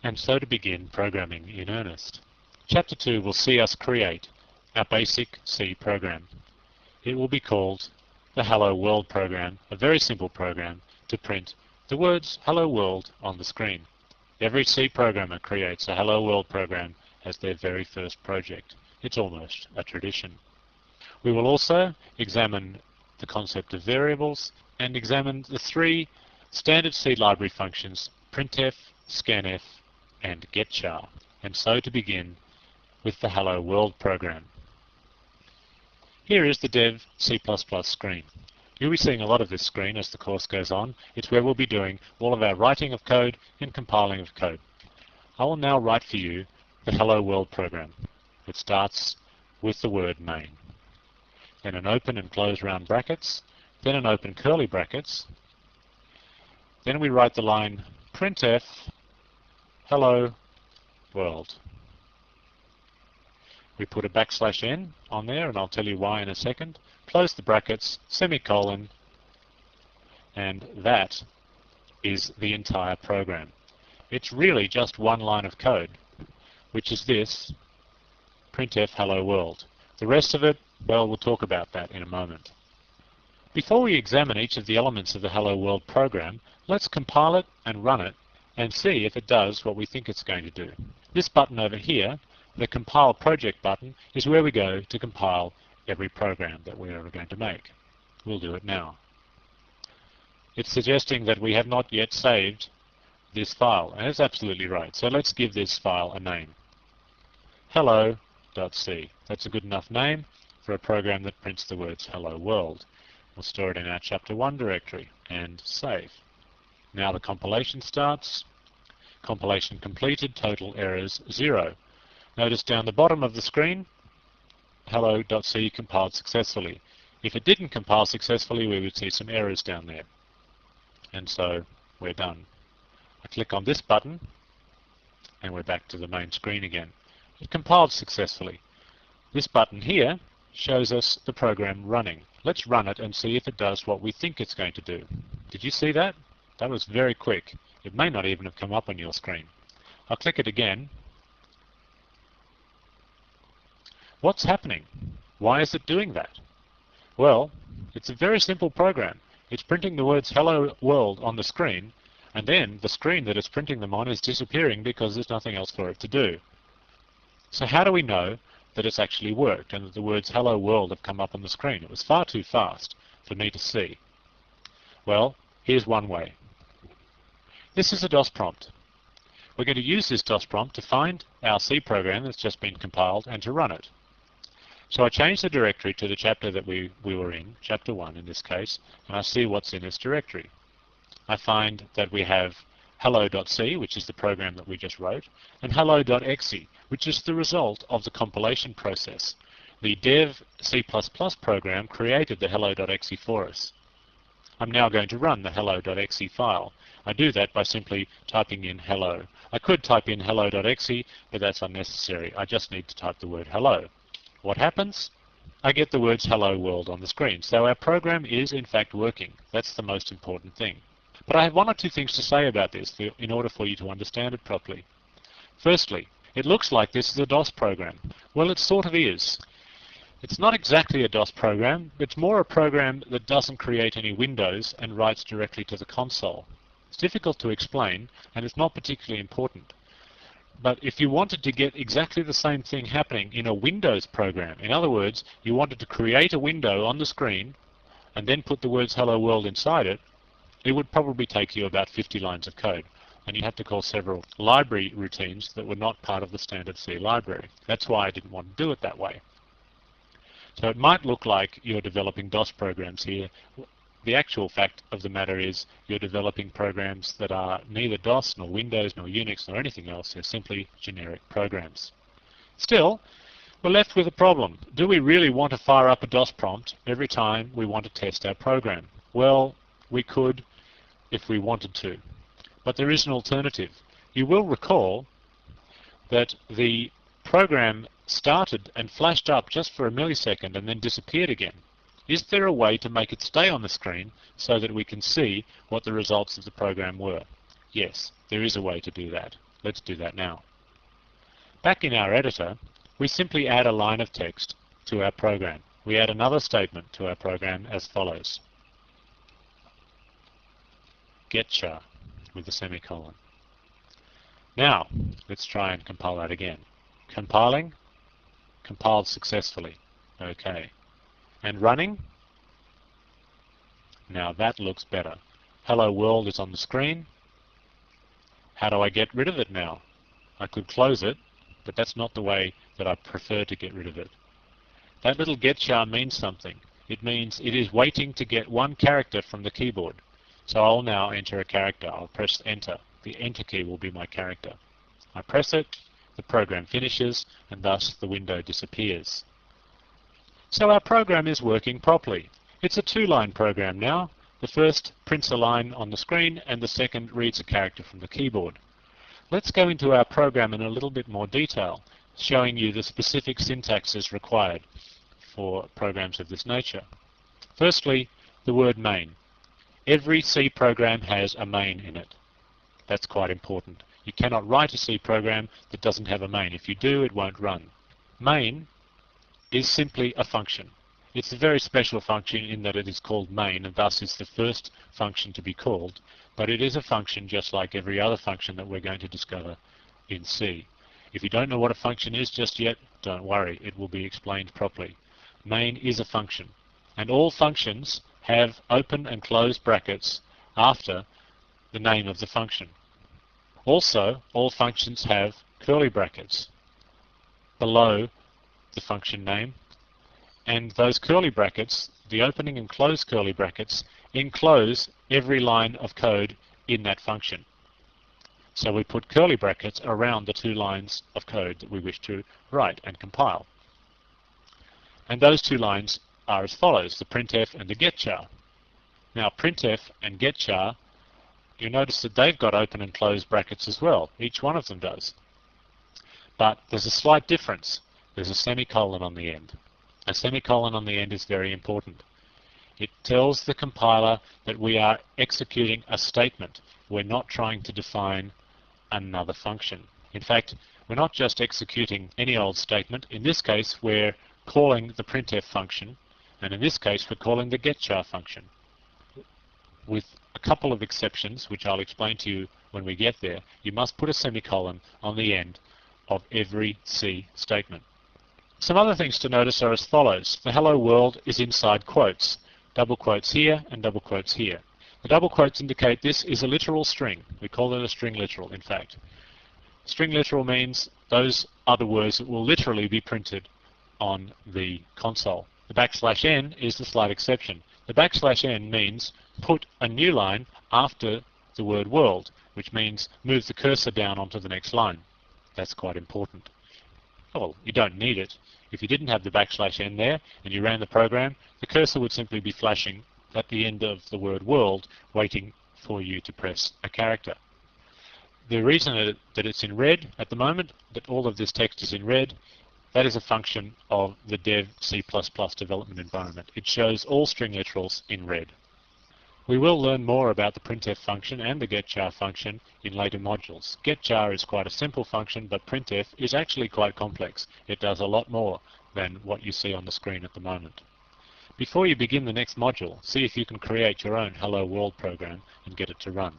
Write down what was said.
and so to begin programming in earnest. Chapter 2 will see us create our basic C program. It will be called the Hello World program, a very simple program to print the words Hello World on the screen. Every C programmer creates a Hello World program as their very first project. It's almost a tradition. We will also examine the concept of variables and examine the three standard C library functions printf, scanf, and getchar, and so to begin with the Hello World program. Here is the Dev C++ screen. You'll be seeing a lot of this screen as the course goes on. It's where we'll be doing all of our writing of code and compiling of code. I will now write for you the Hello World program. It starts with the word main, then an open and close round brackets, then an open curly brackets, then we write the line printf hello world. We put a \n on there, and I'll tell you why in a second. Close the brackets, semicolon, and that is the entire program. It's really just one line of code, which is this, printf hello world. The rest of it, well, we'll talk about that in a moment. Before we examine each of the elements of the Hello World program, let's compile it and run it and see if it does what we think it's going to do. This button over here, the Compile Project button, is where we go to compile every program that we're ever going to make. We'll do it now. It's suggesting that we have not yet saved this file, and it's absolutely right. So let's give this file a name. Hello.c. That's a good enough name for a program that prints the words Hello World. We'll store it in our Chapter 1 directory and save. Now the compilation starts. Compilation completed, total errors 0. Notice down the bottom of the screen, hello.c compiled successfully. If it didn't compile successfully, we would see some errors down there. And so we're done. I click on this button and we're back to the main screen again. It compiled successfully. This button here shows us the program running. Let's run it and see if it does what we think it's going to do. Did you see that? That was very quick. It may not even have come up on your screen. I'll click it again. What's happening? Why is it doing that? Well, it's a very simple program. It's printing the words Hello World on the screen, and then the screen that it's printing them on is disappearing because there's nothing else for it to do. So how do we know that it's actually worked and that the words Hello World have come up on the screen? It was far too fast for me to see. Well, here's one way. This is a DOS prompt. We're going to use this DOS prompt to find our C program that's just been compiled and to run it. So I changed the directory to the chapter that we were in, Chapter 1 in this case, and I see what's in this directory. I find that we have hello.c, which is the program that we just wrote, and hello.exe, which is the result of the compilation process. The dev C++ program created the hello.exe for us. I'm now going to run the hello.exe file. I do that by simply typing in hello. I could type in hello.exe, but that's unnecessary. I just need to type the word hello. What happens? I get the words Hello World on the screen. So our program is in fact working. That's the most important thing. But I have one or two things to say about this in order for you to understand it properly. Firstly, it looks like this is a DOS program. Well, it sort of is. It's not exactly a DOS program. It's more a program that doesn't create any windows and writes directly to the console. It's difficult to explain, and it's not particularly important. But if you wanted to get exactly the same thing happening in a Windows program, in other words, you wanted to create a window on the screen and then put the words Hello World inside it, it would probably take you about 50 lines of code. And you had to call several library routines that were not part of the standard C library. That's why I didn't want to do it that way. So it might look like you're developing DOS programs here. The actual fact of the matter is you're developing programs that are neither DOS nor Windows nor Unix nor anything else. They're simply generic programs. Still, we're left with a problem. Do we really want to fire up a DOS prompt every time we want to test our program? Well, we could if we wanted to. But there is an alternative. You will recall that the program started and flashed up just for a millisecond and then disappeared again. Is there a way to make it stay on the screen so that we can see what the results of the program were? Yes, there is a way to do that. Let's do that now. Back in our editor, we simply add a line of text to our program. We add another statement to our program as follows. Getchar with a semicolon. Now, let's try and compile that again. Compiling, compiled successfully. OK. And running. Now that looks better. Hello world is on the screen. How do I get rid of it now? I could close it, but that's not the way that I prefer to get rid of it. That little getchar means something. It means it is waiting to get one character from the keyboard. So I'll now enter a character. I'll press enter. The enter key will be my character. I press it, the program finishes, and thus the window disappears. So our program is working properly. It's a two-line program now. The first prints a line on the screen, and the second reads a character from the keyboard. Let's go into our program in a little bit more detail, showing you the specific syntaxes required for programs of this nature. Firstly, the word main. Every C program has a main in it. That's quite important. You cannot write a C program that doesn't have a main. If you do, it won't run. Main is simply a function. It's a very special function in that it is called main, and thus is the first function to be called, but it is a function just like every other function that we're going to discover in C. If you don't know what a function is just yet, don't worry, it will be explained properly. Main is a function, and all functions have open and closed brackets after the name of the function. Also, all functions have curly brackets below the function name, and those curly brackets, the opening and closed curly brackets, enclose every line of code in that function. So we put curly brackets around the two lines of code that we wish to write and compile. And those two lines are as follows, the printf and the getchar. Now printf and getchar, you notice that they've got open and closed brackets as well. Each one of them does. But there's a slight difference. There's a semicolon on the end. A semicolon on the end is very important. It tells the compiler that we are executing a statement. We're not trying to define another function. In fact, we're not just executing any old statement. In this case, we're calling the printf function, and in this case, we're calling the getchar function. With a couple of exceptions, which I'll explain to you when we get there, you must put a semicolon on the end of every C statement. Some other things to notice are as follows. The hello world is inside quotes. Double quotes here and double quotes here. The double quotes indicate this is a literal string. We call it a string literal, in fact. String literal means those are the words that will literally be printed on the console. The \n is the slight exception. The \n means put a new line after the word world, which means move the cursor down onto the next line. That's quite important. Well, you don't need it. If you didn't have the \n there and you ran the program, the cursor would simply be flashing at the end of the word world, waiting for you to press a character. The reason that it's in red at the moment, that all of this text is in red, that is a function of the dev C++ development environment. It shows all string literals in red. We will learn more about the printf function and the getchar function in later modules. Getchar is quite a simple function, but printf is actually quite complex. It does a lot more than what you see on the screen at the moment. Before you begin the next module, see if you can create your own Hello World program and get it to run.